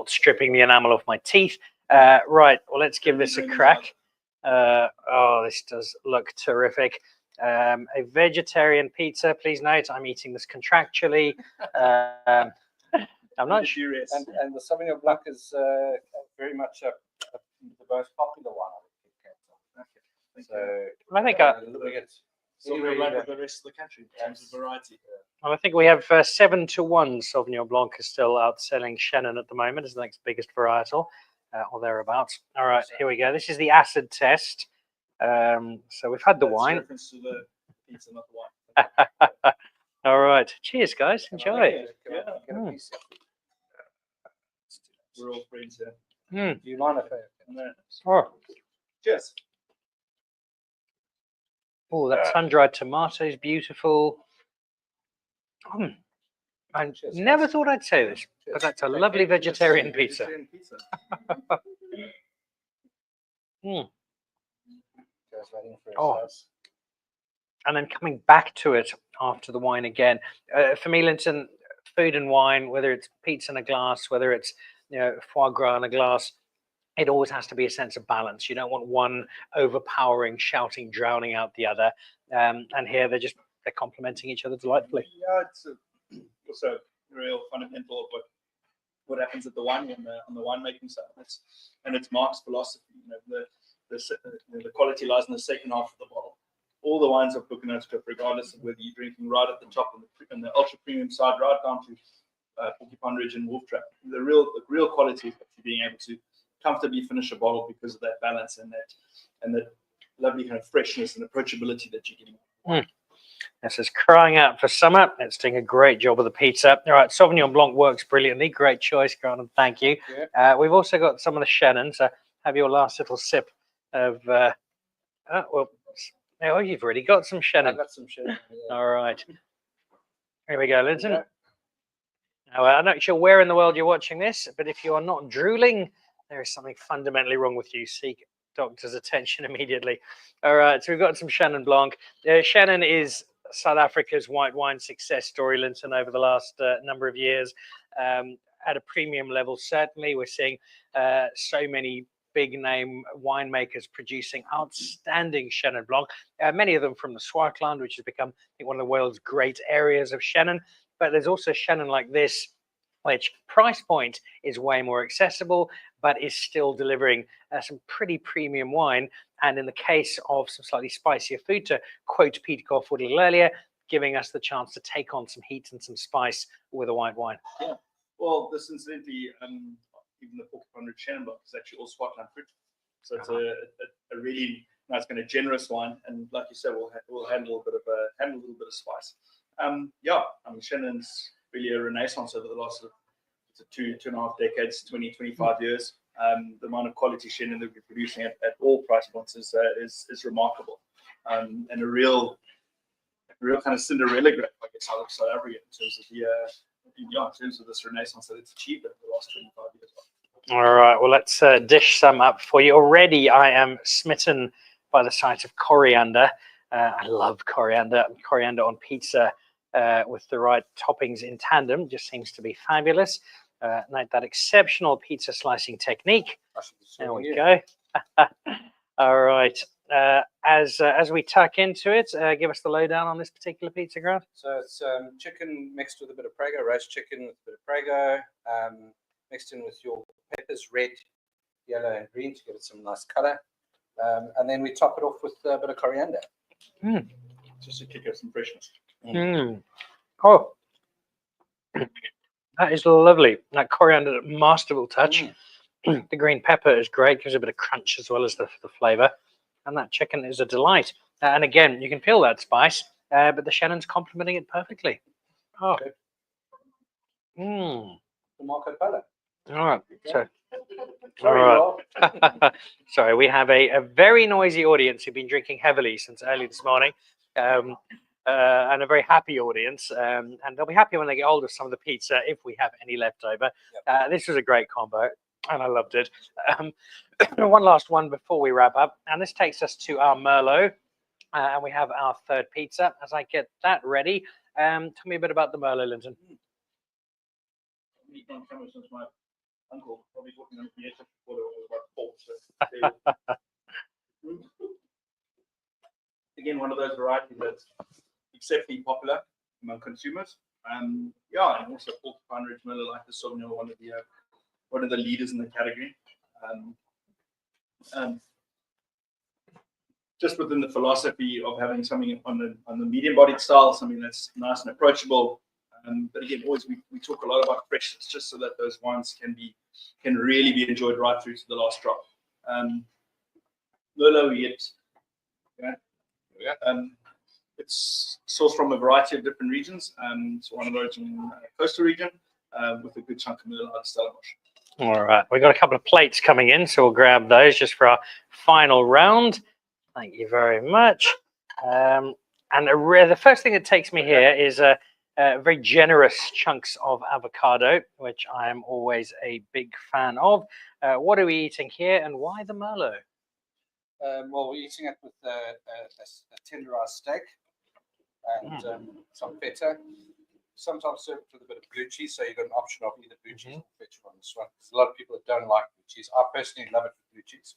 stripping the enamel off my teeth. Right, well, let's give this a crack. This does look terrific. A vegetarian pizza. Please note, I'm eating this contractually. I'm not sure. And the Sauvignon Blanc is very much the most popular one. So I think Sauvignon Blanc with the rest of the country in terms of variety. Well, I think we have 7-1 Sauvignon Blanc is still outselling Shannon at the moment as the next biggest varietal, or thereabouts. All right, here we go. This is the acid test. So we've had the wine. Reference to the pizza, not the wine. All right. Cheers, guys. Enjoy. We're all friends here. Do you mind if Oh. Cheers. Oh, that sun-dried tomato is beautiful. I never thought I'd say this, but that's a lovely vegetarian pizza. And then coming back to it after the wine again. For me, Linton, food and wine, whether it's pizza in a glass, whether it's foie gras in a glass, it always has to be a sense of balance. You don't want one overpowering, shouting, drowning out the other. And here they're complementing each other delightfully. Yeah, it's also a real fundamental of what happens at the wine on the winemaking side. It's Mark's philosophy. The quality lies in the second half of the bottle. All the wines of Porcupine Ridge, regardless of whether you're drinking right at the top and the ultra premium side, right down to Porcupine Ridge and Wolf Trap. The real quality is actually being able to comfortably finish a bottle because of that balance and that lovely kind of freshness and approachability that you're getting. This is crying out for summer. It's doing a great job with the pizza. All right, Sauvignon Blanc works brilliantly. Great choice, Grant. Thank you. We've also got some of the Shannon. So have your last little sip of. Oh, you've already got some Shannon. I've got some Shannon. Yeah. All right. Here we go, Linton. Now, I'm not sure where in the world you're watching this, but if you are not drooling, there is something fundamentally wrong with you. Seek doctor's attention immediately. All right, so we've got some Shannon Blanc. Shannon is South Africa's white wine success story, Linton, over the last number of years. At a premium level, certainly, we're seeing so many big name winemakers producing outstanding Chenin Blanc, many of them from the Swartland, which has become, I think, one of the world's great areas of Chenin. But there's also Chenin like this, which price point is way more accessible, but is still delivering some pretty premium wine. And in the case of some slightly spicier food, to quote Pete Goff a little earlier, giving us the chance to take on some heat and some spice with a white wine. Yeah. Well, this incidentally, even the Porcupine Ridge Chenin Blanc is actually all Swartland fruit. So it's a really nice kind of generous wine, and like you said, we'll handle a little bit of spice. Chenin's really a renaissance over the last two and a half decades, 25 years. The amount of quality Chenin that we're producing at all price points is remarkable, and a real kind of Cinderella grape, I guess, out of South Africa in terms of in terms of this renaissance that it's achieved over the last 25 years. All right, well, let's dish some up for you. Already, I am smitten by the sight of coriander. I love coriander. Coriander on pizza with the right toppings in tandem just seems to be fabulous. Like that exceptional pizza slicing technique. There we go. All right. As we tuck into it, give us the lowdown on this particular pizza, Grant. So it's chicken mixed with a bit of Prego, roast chicken with a bit of Prego, mixed in with your peppers, red, yellow, and green to give it some nice color. And then we top it off with a bit of coriander. Just to kick up some freshness. Oh, that is lovely. That coriander, masterful touch. The green pepper is great, gives a bit of crunch as well as the flavor. And that chicken is a delight. And again, you can feel that spice, but the Chenin's complementing it perfectly. Oh. The Marco Polo. All right. So, sorry, we have a very noisy audience who've been drinking heavily since early this morning. And a very happy audience. And they'll be happy when they get hold of some of the pizza if we have any left over. This was a great combo, and I loved it. One last one before we wrap up, and this takes us to our Merlot, and we have our third pizza. As I get that ready, tell me a bit about the Merlot, Linton. Since my uncle probably talking on the edge before it was about 4. So again, one of those varieties that's exceptionally popular among consumers. And also Porcupine Ridge Merlot, like the Sauvignon, one of the leaders in the category. Just within the philosophy of having something on the medium-bodied style, something that's nice and approachable. But again, always we talk a lot about freshness, just so that those wines can really be enjoyed right through to the last drop. Merlot, we get, it's sourced from a variety of different regions. It's one of those in the coastal region with a good chunk of Merlot out of Stellenbosch. All right, we've got a couple of plates coming in, so we'll grab those just for our final round. Thank you very much. And the first thing that takes me here is very generous chunks of avocado, which I am always a big fan of. What are we eating here, and why the Merlot? Well, we're eating it with a tenderized steak and some feta. Sometimes serve it with a bit of blue cheese, so you've got an option of either blue cheese or feta on this one. There's a lot of people that don't like blue cheese. I personally love it with blue cheese.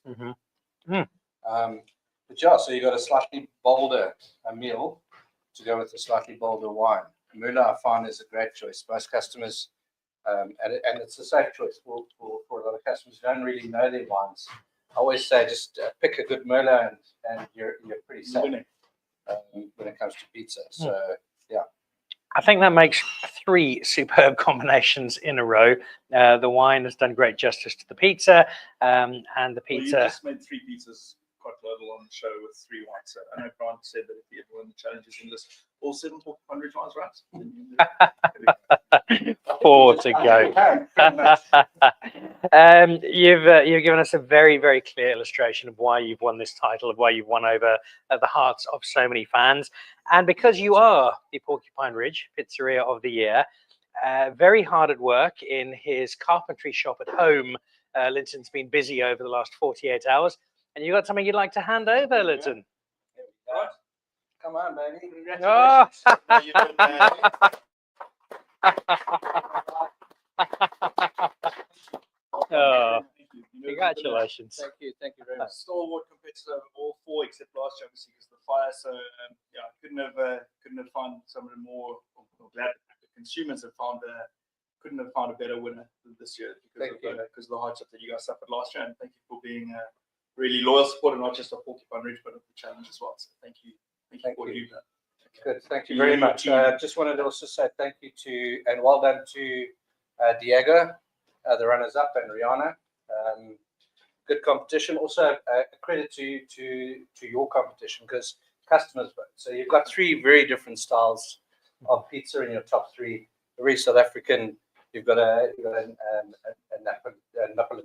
But so you got a slightly bolder meal to go with a slightly bolder wine. Merlot, I find, is a great choice. Most customers, and it's a safe choice for a lot of customers who don't really know their wines. I always say just pick a good Merlot and you're pretty safe when it comes to pizza. So, I think that makes 3 superb combinations in a row. The wine has done great justice to the pizza, and the pizza. Well, you just made 3 pizzas quite well. level on the show with 3 wines. So I know Grant said that if he ever won the challenges in this, all 7 Porcupine Ridge wines, right? 4 to go. You've given us a very, very clear illustration of why you've won this title, of why you've won over the hearts of so many fans. And because you are the Porcupine Ridge Pizzeria of the Year, very hard at work in his carpentry shop at home. Linton's been busy over the last 48 hours. And you got something you'd like to hand over, Linton? Right. Come on, baby. Congratulations. Oh. You've been, Oh, thank you. congratulations. Thank you very much. Stalwart competitor of all 4 except last year, obviously, because of the fire. So yeah, I couldn't have found someone more. I'm glad that the consumers have found couldn't have found a better winner this year because of the hardship that you guys suffered last year. And thank you for being a really loyal supporter, not just of Porcupine Ridge, but of the challenge as well. So thank you for what you've done. Good, thank you very much. Just wanted to also say thank you to and well done to Diego, the runners-up, and Rihanna. Good competition. Also, credit to your competition because customers vote. So you've got 3 very different styles of pizza in your top 3. Very South African. You've got a Napoli,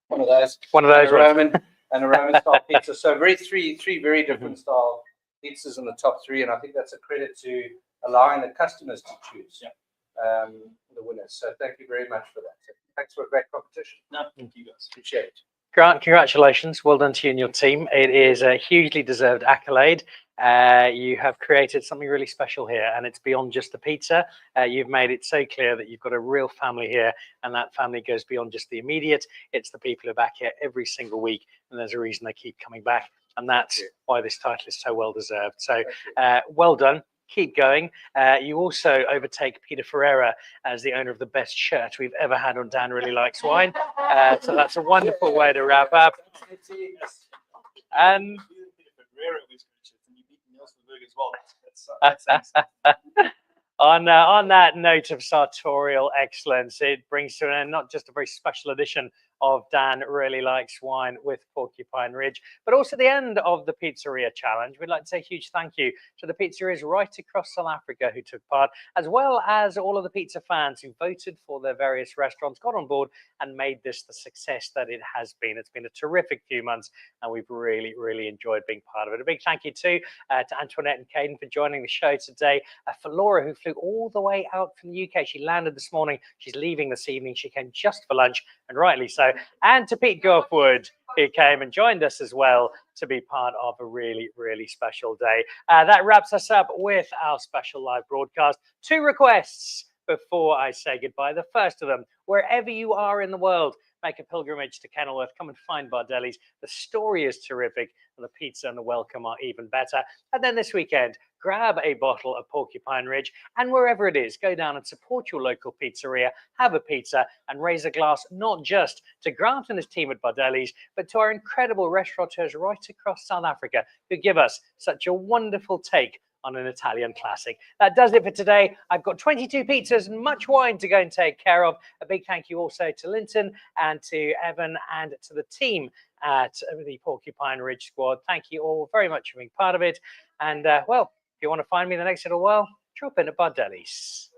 one of those. And a Roman style pizza. So three very different style pizzas in the top 3, and I think that's a credit to allowing the customers to choose the winners. So thank you very much for that. So thanks for a great competition. No, thank you guys. Appreciate it. Grant, congratulations. Well done to you and your team. It is a hugely deserved accolade. You have created something really special here, and it's beyond just the pizza. You've made it so clear that you've got a real family here, and that family goes beyond just the immediate. It's the people who are back here every single week, and there's a reason they keep coming back, and that's why this title is so well deserved. So well done. Keep going. You also overtake Peter Ferreira as the owner of the best shirt we've ever had on Dan Really Likes Wine. So that's a wonderful way to wrap up. And on that note of sartorial excellence, it brings to an end not just a very special edition of Dan Really Likes Wine with Porcupine Ridge, but also the end of the Pizzeria Challenge. We'd like to say a huge thank you to the pizzerias right across South Africa who took part, as well as all of the pizza fans who voted for their various restaurants, got on board and made this the success that it has been. It's been a terrific few months, and we've really, really enjoyed being part of it. A big thank you too to Antoinette and Caden for joining the show today, for Laura, who flew all the way out from the UK. She landed this morning. She's leaving this evening. She came just for lunch, and rightly so. And to Pete Gorfwood, who came and joined us as well to be part of a really, really special day. That wraps us up with our special live broadcast. 2 requests before I say goodbye. The first of them, wherever you are in the world, make a pilgrimage to Kenilworth. Come and find Bardelli's. The story is terrific, and the pizza and the welcome are even better. And then this weekend, grab a bottle of Porcupine Ridge, and wherever it is, go down and support your local pizzeria, have a pizza, and raise a glass not just to Grant and his team at Bardelli's, but to our incredible restaurateurs right across South Africa who give us such a wonderful take on an Italian classic. That does it for today. I've got 22 pizzas and much wine to go and take care of. A big thank you also to Linton and to Evan and to the team at the Porcupine Ridge squad. Thank you all very much for being part of it. And well, if you want to find me the next little while, drop in at Bardelli's.